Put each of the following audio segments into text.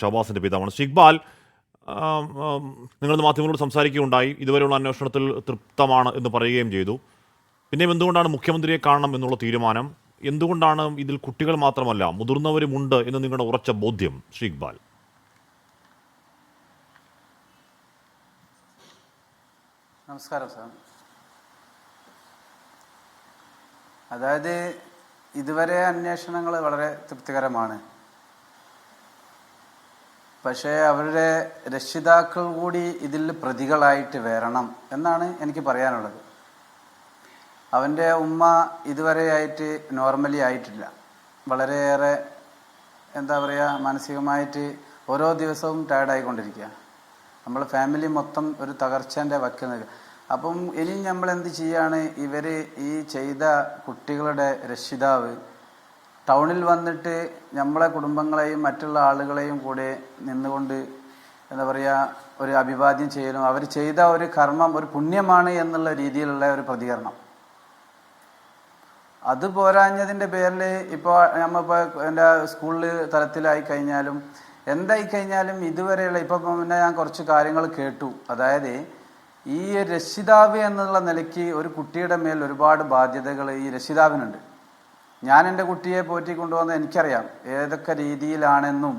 ഷഹബാസിൻ്റെ പിതാവാണ്. ഇക്ബാൽ, നിങ്ങൾ മാധ്യമങ്ങളോട് സംസാരിക്കുകയുണ്ടായി, ഇതുവരെയുള്ള അന്വേഷണത്തിൽ തൃപ്തമാണ് എന്ന് പറയുകയും ചെയ്തു. പിന്നെയും എന്തുകൊണ്ടാണ് മുഖ്യമന്ത്രിയെ കാണണം എന്നുള്ള തീരുമാനം? എന്തുകൊണ്ടാണ് ഇതിൽ കുട്ടികൾ മാത്രമല്ല മുതിർന്നവരുമുണ്ട് എന്ന് നിങ്ങളുടെ ഉറച്ച ബോധ്യം ഇക്ബാൽ? നമസ്കാരം സാർ. അതായത് ഇതുവരെ അന്വേഷണങ്ങൾ വളരെ തൃപ്തികരമാണ്. പക്ഷേ അവരുടെ രക്ഷിതാക്കൾ കൂടി ഇതിൽ പ്രതികളായിട്ട് വരണം എന്നാണ് എനിക്ക് പറയാനുള്ളത്. അവൻ്റെ ഉമ്മ ഇതുവരെയായിട്ട് നോർമലി ആയിട്ടില്ല. വളരെയേറെ എന്താ പറയുക, മാനസികമായിട്ട് ഓരോ ദിവസവും ടയർഡായിക്കൊണ്ടിരിക്കുക. നമ്മൾ ഫാമിലി മൊത്തം ഒരു തകർച്ചേൻ്റെ വയ്ക്കുന്നത്. അപ്പം ഇനി നമ്മൾ എന്ത് ചെയ്യാണ്? ഇവർ ഈ ചെയ്ത കുട്ടികളുടെ രക്ഷിതാവ് ടൗണിൽ വന്നിട്ട് നമ്മളെ കുടുംബങ്ങളെയും മറ്റുള്ള ആളുകളെയും കൂടെ നിന്നുകൊണ്ട് എന്താ പറയുക, ഒരു അഭിവാദ്യം ചെയ്യലും അവർ ചെയ്ത ഒരു കർമ്മം ഒരു പുണ്യമാണ് എന്നുള്ള രീതിയിലുള്ള ഒരു പ്രതികരണം. അത് പോരാഞ്ഞതിൻ്റെ പേരിൽ ഇപ്പോൾ നമ്മളിപ്പോൾ എൻ്റെ സ്കൂളിൽ തലത്തിലായി കഴിഞ്ഞാലും എന്തായി കഴിഞ്ഞാലും ഇതുവരെയുള്ള ഇപ്പം പിന്നെ ഞാൻ കുറച്ച് കാര്യങ്ങൾ കേട്ടു. അതായത് ഈ രക്ഷിതാവ് എന്നുള്ള നിലയ്ക്ക് ഒരു കുട്ടിയുടെ മേൽ ഒരുപാട് ബാധ്യതകൾ ഈ രക്ഷിതാവിനുണ്ട്. ഞാൻ എൻ്റെ കുട്ടിയെ പോറ്റി കൊണ്ടുവന്ന് എനിക്കറിയാം ഏതൊക്കെ രീതിയിലാണെന്നും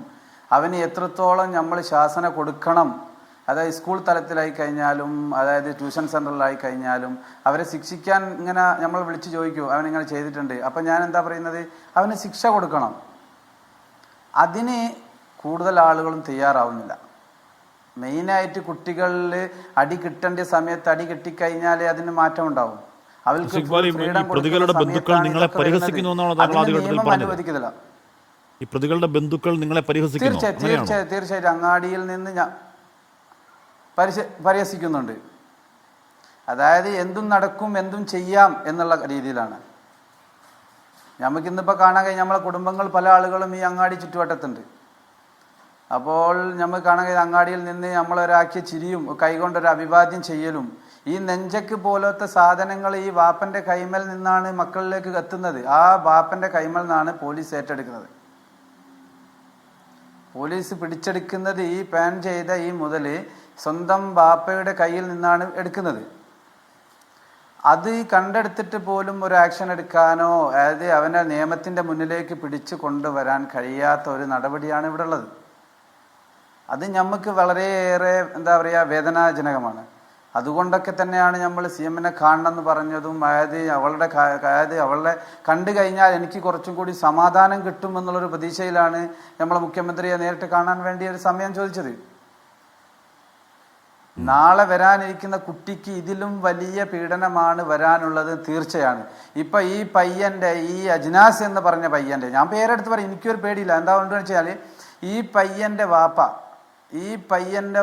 അവന് എത്രത്തോളം നമ്മൾ ശാസന കൊടുക്കണം. അതായത് സ്കൂൾ തലത്തിലായി കഴിഞ്ഞാലും അതായത് ട്യൂഷൻ സെൻ്ററിലായി കഴിഞ്ഞാലും അവരെ ശിക്ഷിക്കാൻ ഇങ്ങനെ നമ്മൾ വിളിച്ച് ചോദിക്കൂ, അവനിങ്ങനെ ചെയ്തിട്ടുണ്ട്, അപ്പം ഞാൻ എന്താ പറയുന്നത്, അവന് ശിക്ഷ കൊടുക്കണം. അതിന് കൂടുതൽ ആളുകളും തയ്യാറാവുന്നില്ല. മെയിനായിട്ട് കുട്ടികളിൽ അടി കിട്ടേണ്ട സമയത്ത് അടി കിട്ടിക്കഴിഞ്ഞാലേ അതിന് മാറ്റം ഉണ്ടാവും. അവർക്ക് പ്രതികളുടെ ബന്ധുക്കൾ നിങ്ങളെ അനുവദിക്കുന്നില്ല. ഈ പ്രതികളുടെ ബന്ധുക്കൾ നിങ്ങളെ പരിഹസിക്കുന്നു? തീർച്ചയായിട്ടും അങ്ങാടിയിൽ നിന്ന് ഞാൻ പരിഹസിക്കുന്നുണ്ട്. അതായത് എന്തും നടക്കും, എന്തും ചെയ്യാം എന്നുള്ള രീതിയിലാണ്. നമുക്കിന്നിപ്പോൾ കാണാൻ കഴിഞ്ഞാൽ നമ്മളെ കുടുംബങ്ങൾ പല ആളുകളും ഈ അങ്ങാടി ചുറ്റുവട്ടത്തുണ്ട്. അപ്പോൾ നമ്മൾ കാണാൻ കഴിയുന്ന അങ്ങാടിയിൽ നിന്ന് നമ്മളൊരാക്കിയ ചിരിയും കൈകൊണ്ടൊരു അഭിവാദ്യം ചെയ്യലും ഈ നെഞ്ചക്ക് പോലത്തെ സാധനങ്ങൾ ഈ വാപ്പൻ്റെ കൈമൽ നിന്നാണ് മക്കളിലേക്ക് എത്തുന്നത്. ആ വാപ്പൻ്റെ കൈമൽ നിന്നാണ് പോലീസ് ഏറ്റെടുക്കുന്നത്. പോലീസ് പിടിച്ചെടുക്കുന്നത് ഈ പാൻ ചെയ്ത ഈ മുതൽ സ്വന്തം ബാപ്പയുടെ കയ്യിൽ നിന്നാണ് എടുക്കുന്നത്. അത് കണ്ടെടുത്തിട്ട് പോലും ഒരു ആക്ഷൻ എടുക്കാനോ അതായത് അവനെ നിയമത്തിൻ്റെ മുന്നിലേക്ക് പിടിച്ചു കൊണ്ടുവരാൻ കഴിയാത്ത ഒരു നടപടിയാണ് ഇവിടെ ഉള്ളത്. അത് നമുക്ക് വളരെയേറെ എന്താ പറയുക വേദനാജനകമാണ്. അതുകൊണ്ടൊക്കെ തന്നെയാണ് നമ്മൾ CM-നെ കാണണമെന്ന് പറഞ്ഞതും. അതായത് അവളെ കണ്ടു കഴിഞ്ഞാൽ എനിക്ക് കുറച്ചും കൂടി സമാധാനം കിട്ടുമെന്നുള്ളൊരു പ്രതീക്ഷയിലാണ് നമ്മളെ മുഖ്യമന്ത്രിയെ നേരിട്ട് കാണാൻ വേണ്ടി ഒരു സമയം ചോദിച്ചത്. നാളെ വരാനിരിക്കുന്ന കുട്ടിക്ക് ഇതിലും വലിയ പീഡനമാണ് വരാനുള്ളത് തീർച്ചയാണ്. ഇപ്പൊ ഈ പയ്യന്റെ ഈ അജ്നാസ് എന്ന് പറഞ്ഞ പയ്യന്റെ, ഞാൻ പേരെടുത്ത് പറയും, എനിക്കൊരു പേടിയില്ല. എന്താ കൊണ്ടെന്ന് വെച്ചാൽ ഈ പയ്യന്റെ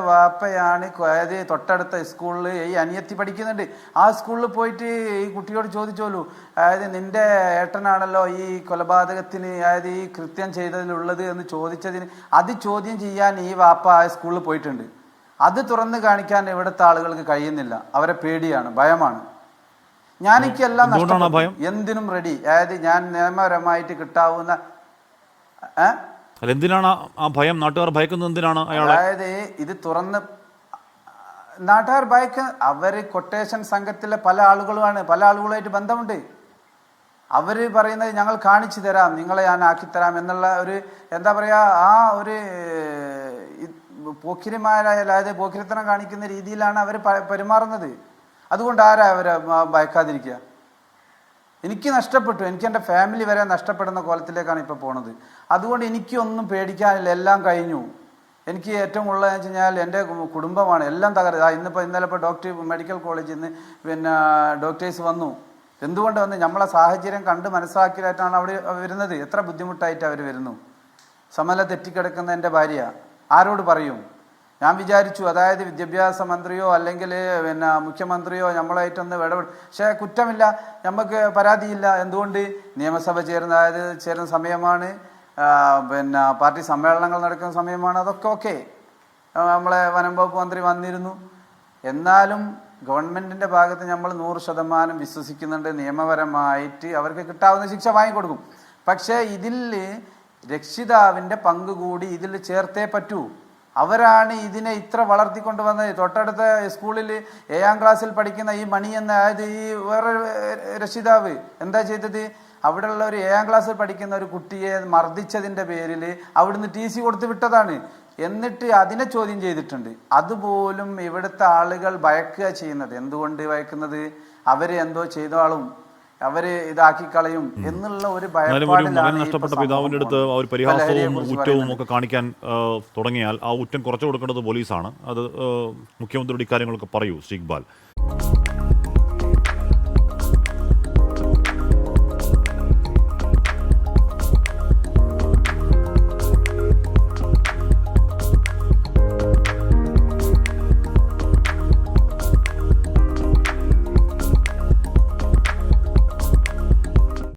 വാപ്പയാണ് അതായത് തൊട്ടടുത്ത സ്കൂളിൽ ഈ അനിയത്തി പഠിക്കുന്നുണ്ട്. ആ സ്കൂളിൽ പോയിട്ട് ഈ കുട്ടിയോട് ചോദിച്ചോളൂ, അതായത് നിന്റെ ഏട്ടനാണല്ലോ ഈ കൊലപാതകത്തിന് അതായത് ഈ കൃത്യം ചെയ്തതിലുള്ളത് എന്ന് ചോദിച്ചതിന് അത് ചോദ്യം ചെയ്യാൻ ഈ വാപ്പ ആ സ്കൂളിൽ പോയിട്ടുണ്ട്. അത് തുറന്നു കാണിക്കാൻ ഇവിടുത്തെ ആളുകൾക്ക് കഴിയുന്നില്ല. അവരെ പേടിയാണ്, ഭയമാണ്. ഞാനെനിക്കെല്ലാം നഷ്ടപ്പെട്ടു, എന്തിനും റെഡി. അതായത് ഞാൻ നിയമപരമായിട്ട് കിട്ടാവുന്ന എന്തിനാണ് ആ ഭയം? നാട്ടുകാർ ഭയക്കുന്നത് എന്തിനാണ്? അതായത് ഇത് തുറന്ന് നാട്ടുകാർ അവര് കൊട്ടേഷൻ സംഘത്തിലെ പല ആളുകളുമാണ്, പല ആളുകളുമായിട്ട് ബന്ധമുണ്ട്. അവര് പറയുന്നത് ഞങ്ങൾ കാണിച്ചു തരാം, നിങ്ങളെ ഞാൻ ആക്കിത്തരാം എന്നുള്ള ഒരു എന്താ പറയാ ആ ഒരു അതായത് പോക്കിരിത്തനം കാണിക്കുന്ന രീതിയിലാണ് അവർ പെരുമാറുന്നത്. അതുകൊണ്ട് ആരാ അവരെ ഭയക്കാതിരിക്കുക? എനിക്ക് നഷ്ടപ്പെട്ടു, എനിക്ക് എൻ്റെ ഫാമിലി വരെ നഷ്ടപ്പെടുന്ന കോലത്തിലേക്കാണ് ഇപ്പോൾ പോണത്. അതുകൊണ്ട് എനിക്കൊന്നും പേടിക്കാനില്ല, എല്ലാം കഴിഞ്ഞു. എനിക്ക് ഏറ്റവും ഉള്ളതെന്ന് വെച്ച് കഴിഞ്ഞാൽ എൻ്റെ കുടുംബമാണ്. എല്ലാം ഇന്നലെ മെഡിക്കൽ കോളേജിൽ നിന്ന് പിന്നെ ഡോക്ടേഴ്സ് വന്നു. എന്തുകൊണ്ട് വന്ന് നമ്മളെ സാഹചര്യം കണ്ട് മനസ്സിലാക്കിയിട്ടാണ് അവിടെ വരുന്നത്. എത്ര ബുദ്ധിമുട്ടായിട്ട് അവർ വരുന്നു. സമല തെറ്റിക്കിടക്കുന്ന എൻ്റെ ഭാര്യ ആരോട് പറയും? ഞാൻ വിചാരിച്ചു അതായത് വിദ്യാഭ്യാസ മന്ത്രിയോ അല്ലെങ്കിൽ പിന്നെ മുഖ്യമന്ത്രിയോ നമ്മളായിട്ടൊന്ന് പക്ഷേ കുറ്റമില്ല, നമുക്ക് പരാതിയില്ല. എന്തുകൊണ്ട്? നിയമസഭ ചേരുന്ന സമയമാണ്, പിന്നെ പാർട്ടി സമ്മേളനങ്ങൾ നടക്കുന്ന സമയമാണ്. അതൊക്കെ ഓക്കെ, നമ്മളെ വനം വകുപ്പ് മന്ത്രി വന്നിരുന്നു. എന്നാലും ഗവൺമെൻറ്റിൻ്റെ ഭാഗത്ത് നമ്മൾ 100% വിശ്വസിക്കുന്നുണ്ട്, നിയമപരമായിട്ട് അവർക്ക് കിട്ടാവുന്ന ശിക്ഷ വാങ്ങിക്കൊടുക്കും. പക്ഷേ ഇതിൽ രക്ഷിതാവിൻ്റെ പങ്ക് കൂടി ഇതിൽ ചേർത്തേ പറ്റൂ. അവരാണ് ഇതിനെ ഇത്ര വളർത്തിക്കൊണ്ടുവന്നത്. തൊട്ടടുത്ത സ്കൂളിൽ 7ാം ക്ലാസ്സിൽ പഠിക്കുന്ന ഈ മണി എന്ന ഈ വേറെ രക്ഷിതാവ് എന്താ ചെയ്തത്? അവിടെയുള്ള ഒരു 7ാം ക്ലാസ്സിൽ പഠിക്കുന്ന ഒരു കുട്ടിയെ മർദ്ദിച്ചതിൻ്റെ പേരിൽ അവിടുന്ന് TC കൊടുത്ത് വിട്ടതാണ്. എന്നിട്ട് അതിനെ ചോദ്യം ചെയ്തിട്ടുണ്ട്. അതുപോലും ഇവിടുത്തെ ആളുകൾ ഭയക്കുക ചെയ്യുന്നത്. എന്തുകൊണ്ട് ഭയക്കുന്നത്? അവര് എന്തോ ചെയ്താളും അവര് ഇതാക്കി കളയും എന്നുള്ള ഒരു മകൻ നഷ്ടപ്പെട്ട പിതാവിന്റെ അടുത്ത് ഒരു പരിഹാസവും ഊറ്റവും ഒക്കെ കാണിക്കാൻ തുടങ്ങിയാൽ ആ ഊറ്റം കുറച്ചു കൊടുക്കേണ്ടത് പോലീസാണ്. അത് മുഖ്യമന്ത്രിയുടെ ഇക്കാര്യങ്ങളൊക്കെ പറയൂ ഇക്ബാൽ.